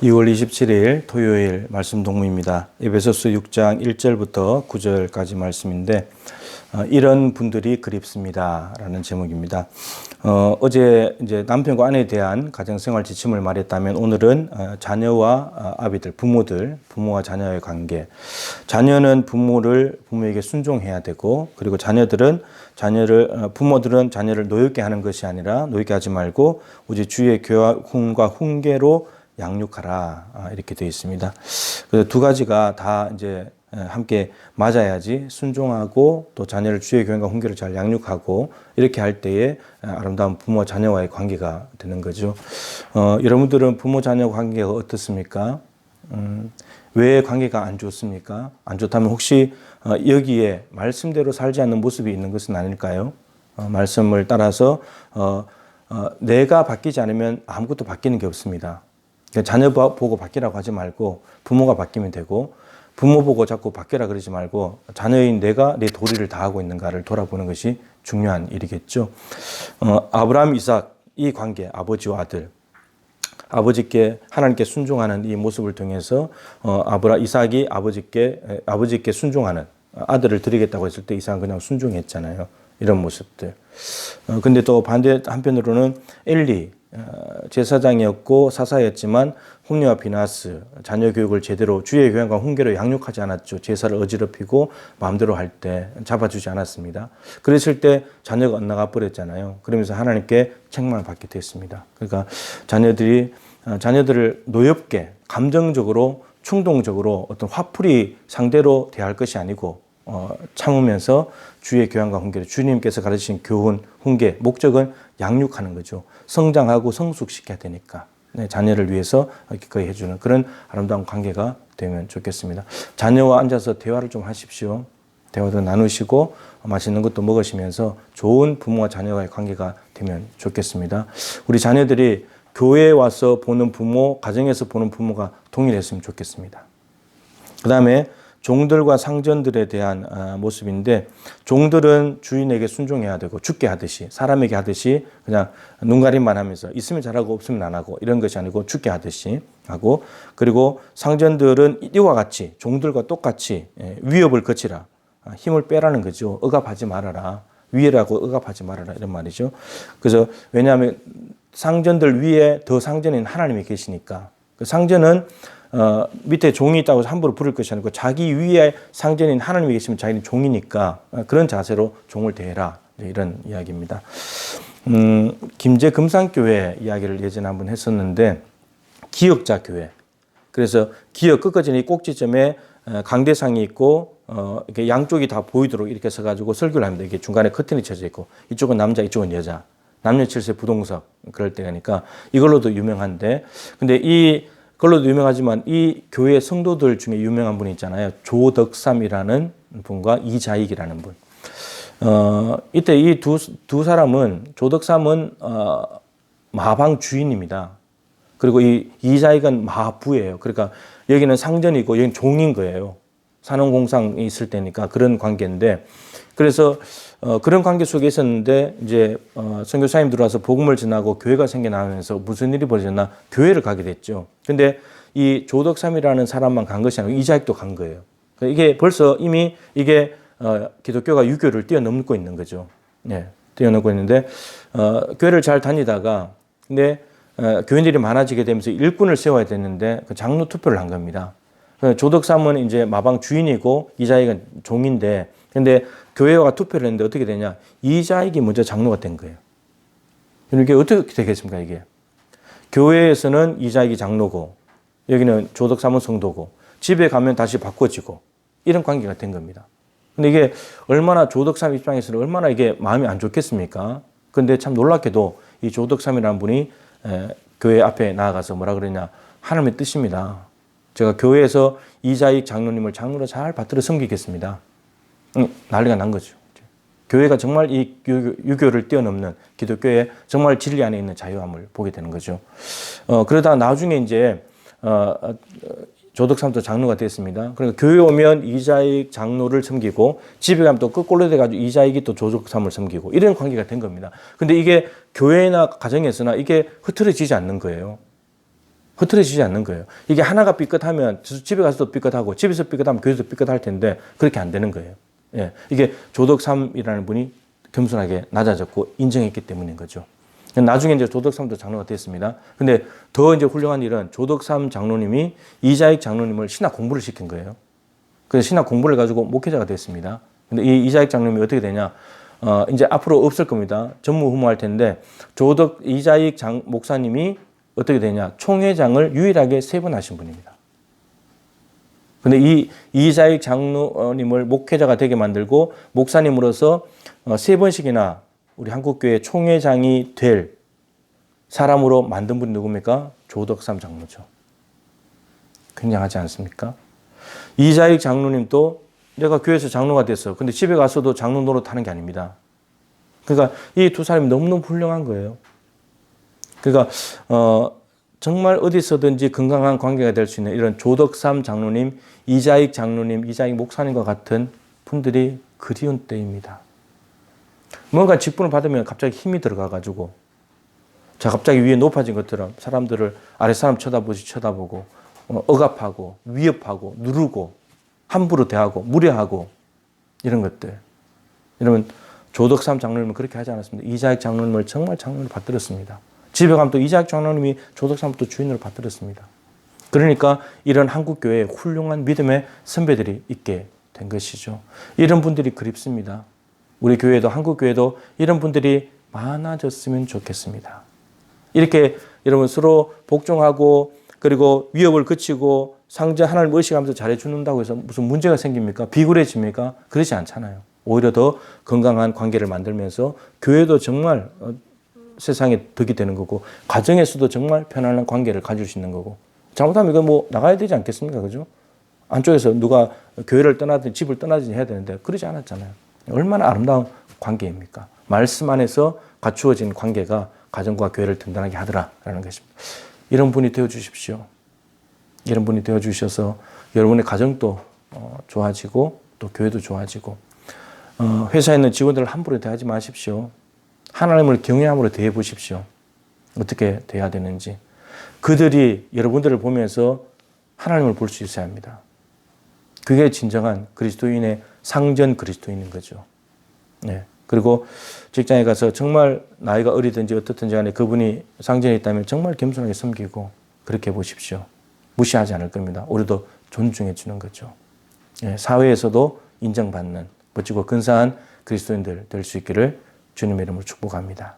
2월 27일 토요일 말씀 동무입니다. 에베소서 6장 1절부터 9절까지 말씀인데 이런 분들이 그립습니다 라는 제목입니다. 어제 이제 남편과 아내에 대한 가정생활 지침을 말했다면 오늘은 자녀와 아비들, 부모와 자녀의 관계. 자녀는 부모에게 순종해야 되고, 그리고 부모들은 자녀를 노엽게 하는 것이 아니라 노엽게 하지 말고 오직 주의 교훈과 훈계로 양육하라, 이렇게 되어 있습니다. 그래서 두 가지가 다 이제 함께 맞아야지 순종하고 또 자녀를 주의 교훈과 훈계를 잘 양육하고 이렇게 할 때에 아름다운 부모 자녀와의 관계가 되는 거죠. 여러분들은 부모 자녀 관계가 어떻습니까? 왜 관계가 안 좋습니까? 안 좋다면 혹시 여기에 말씀대로 살지 않는 모습이 있는 것은 아닐까요? 말씀을 따라서 내가 바뀌지 않으면 아무것도 바뀌는 게 없습니다. 자녀 보고 바뀌라고 하지 말고 부모가 바뀌면 되고, 부모 보고 자꾸 바뀌라 그러지 말고 자녀인 내가 내 도리를 다하고 있는가를 돌아보는 것이 중요한 일이겠죠. 아브라함, 이삭 이 관계, 아버지와 아들, 하나님께 순종하는 이 모습을 통해서 이삭이 아버지께 순종하는, 아들을 드리겠다고 했을 때 이삭은 그냥 순종했잖아요. 이런 모습들. 근데 또 반대 한편으로는 엘리, 제사장이었고 사사였지만 홈리와 비나스, 자녀 교육을 제대로 주의 교양과 훈계로 양육하지 않았죠. 제사를 어지럽히고 마음대로 할 때 잡아주지 않았습니다. 그랬을 때 자녀가 엇나가 버렸잖아요. 그러면서 하나님께 책망을 받게 됐습니다. 그러니까 자녀들을 노엽게, 감정적으로, 충동적으로 어떤 화풀이 상대로 대할 것이 아니고 참으면서 주의 교양과 훈계를, 주님께서 가르치신 교훈, 훈계, 목적은 양육하는 거죠. 성장하고 성숙시켜야 되니까. 자녀를 위해서 기꺼이 해주는 그런 아름다운 관계가 되면 좋겠습니다. 자녀와 앉아서 대화를 좀 하십시오. 대화도 나누시고 맛있는 것도 먹으시면서 좋은 부모와 자녀와의 관계가 되면 좋겠습니다. 우리 자녀들이 교회에 와서 보는 부모, 가정에서 보는 부모가 동일했으면 좋겠습니다. 그 다음에 종들과 상전들에 대한 모습인데, 종들은 주인에게 순종해야 되고 죽게 하듯이, 사람에게 하듯이 그냥 눈가림만 하면서 있으면 잘하고 없으면 안 하고 이런 것이 아니고 죽게 하듯이 하고, 그리고 상전들은 이와 같이 종들과 똑같이 위협을 거치라, 힘을 빼라는 거죠. 억압하지 말아라, 위에라고 억압하지 말아라, 이런 말이죠. 그래서 왜냐하면 상전들 위에 더 상전인 하나님이 계시니까, 그 상전은 밑에 종이 있다고 해서 함부로 부를 것이 아니고 자기 위에 상전인 하나님이 계시면 자기는 종이니까 그런 자세로 종을 대해라, 이런 이야기입니다. 김제 금산교회 이야기를 예전에 한번 했었는데, 기역자 교회. 그래서 기역 끝까지 이 꼭지점에 강대상이 있고 이렇게 양쪽이 다 보이도록 이렇게 서가지고 설교를 합니다. 이게 중간에 커튼이 쳐져 있고 이쪽은 남자, 이쪽은 여자. 남녀 칠세 부동석 그럴 때가니까 이걸로도 유명한데, 근데 그걸로도 유명하지만 이 교회 성도들 중에 유명한 분이 있잖아요. 조덕삼이라는 분과 이자익이라는 분. 이때 이 두 사람은, 조덕삼은 마방 주인입니다. 그리고 이 이자익은 마부예요. 그러니까 여기는 상전이고 여기는 종인 거예요. 산업공상이 있을 때니까 그런 관계인데, 그래서 그런 관계 속에 있었는데 이제 선교사님 들어와서 복음을 전하고 교회가 생겨나면서 무슨 일이 벌어졌나, 교회를 가게 됐죠. 근데 이 조덕삼이라는 사람만 간 것이 아니고 이자익도 간 거예요. 이게 벌써 이미 이게 기독교가 유교를 뛰어넘고 있는 거죠. 네, 뛰어넘고 있는데 교회를 잘 다니다가 근데 교인들이 많아지게 되면서 일꾼을 세워야 되는데 그 장로 투표를 한 겁니다. 조덕삼은 이제 마방 주인이고 이자익은 종인데, 근데 교회가 투표를 했는데 어떻게 되냐, 이자익이 먼저 장로가 된 거예요. 이게 어떻게 되겠습니까? 이게 교회에서는 이자익이 장로고 여기는 조덕삼은 성도고 집에 가면 다시 바꿔지고 이런 관계가 된 겁니다. 근데 이게 얼마나 조덕삼 입장에서는 얼마나 이게 마음이 안 좋겠습니까? 근데 참 놀랍게도 이 조덕삼이라는 분이 교회 앞에 나아가서 뭐라 그러냐, 하나님의 뜻입니다. 제가 교회에서 이자익 장로님을 장로로 잘 받들어 섬기겠습니다. 난리가 난 거죠. 교회가 정말 이 유교를 뛰어넘는 기독교의 정말 진리 안에 있는 자유함을 보게 되는 거죠. 그러다 나중에 이제 조덕삼도 장로가 됐습니다. 그러니까 교회 오면 이자익 장로를 섬기고 집에 가면 또 거꾸로 돼가지고 이자익이 또 조덕삼을 섬기고 이런 관계가 된 겁니다. 근데 이게 교회나 가정에서나 이게 흐트러지지 않는 거예요. 흐트러지지 않는 거예요. 이게 하나가 삐끗하면 집에 가서도 삐끗하고 집에서 삐끗하면 교회에서 삐끗할 텐데 그렇게 안 되는 거예요. 예. 이게 조덕삼이라는 분이 겸손하게 낮아졌고 인정했기 때문인 거죠. 나중에 이제 조덕삼도 장로가 됐습니다. 근데 더 이제 훌륭한 일은 조덕삼 장로님이 이자익 장로님을 신학 공부를 시킨 거예요. 그래서 신학 공부를 가지고 목회자가 됐습니다. 근데 이 이자익 장로님이 어떻게 되냐? 이제 앞으로 없을 겁니다. 전무후무할 텐데 이자익 목사님이 어떻게 되냐? 총회장을 유일하게 3번 하신 분입니다. 근데 이 이자익 장로님을 목회자가 되게 만들고 목사님으로서 3번씩이나 우리 한국교회 총회장이 될 사람으로 만든 분이 누굽니까? 조덕삼 장로죠. 굉장하지 않습니까? 이자익 장로님도 내가 교회에서 장로가 됐어. 근데 집에 가서도 장로 노릇하는 게 아닙니다. 그러니까 이 두 사람이 너무너무 훌륭한 거예요. 그러니까 정말 어디서든지 건강한 관계가 될 수 있는 이런 조덕삼 장로님, 이자익 장로님, 이자익 목사님과 같은 분들이 그리운 때입니다. 뭔가 직분을 받으면 갑자기 힘이 들어가가지고 자 갑자기 위에 높아진 것처럼 사람들을 아랫사람 쳐다보고 억압하고 위협하고 누르고 함부로 대하고 무례하고 이런 것들. 여러분 조덕삼 장로님은 그렇게 하지 않았습니다. 이자익 장로님을 정말 장로를 받들었습니다. 집에 가면 또 이자익 장로님이 조덕삼 또 주인으로 받들었습니다. 그러니까 이런 한국교회에 훌륭한 믿음의 선배들이 있게 된 것이죠. 이런 분들이 그립습니다. 우리 교회도 한국교회도 이런 분들이 많아졌으면 좋겠습니다. 이렇게 여러분 서로 복종하고 그리고 위협을 그치고 상대 하나님 의식하면서 잘해주는다고 해서 무슨 문제가 생깁니까? 비굴해집니까? 그렇지 않잖아요. 오히려 더 건강한 관계를 만들면서 교회도 정말 세상에 덕이 되는 거고 가정에서도 정말 편안한 관계를 가질 수 있는 거고 잘못하면 이거 뭐 나가야 되지 않겠습니까? 그죠? 안쪽에서 누가 교회를 떠나든 집을 떠나든 해야 되는데 그러지 않았잖아요. 얼마나 아름다운 관계입니까? 말씀 안에서 갖추어진 관계가 가정과 교회를 든든하게 하더라라는 것입니다. 이런 분이 되어주십시오. 이런 분이 되어주셔서 여러분의 가정도 좋아지고 또 교회도 좋아지고 회사에 있는 직원들을 함부로 대하지 마십시오. 하나님을 경외함으로 대해 보십시오. 어떻게 대해야 되는지. 그들이 여러분들을 보면서 하나님을 볼 수 있어야 합니다. 그게 진정한 그리스도인의 상전 그리스도인인 거죠. 네. 그리고 직장에 가서 정말 나이가 어리든지 어떻든지 간에 그분이 상전에 있다면 정말 겸손하게 섬기고 그렇게 보십시오. 무시하지 않을 겁니다. 우리도 존중해 주는 거죠. 네. 사회에서도 인정받는 멋지고 근사한 그리스도인들 될 수 있기를 주님의 이름으로 축복합니다.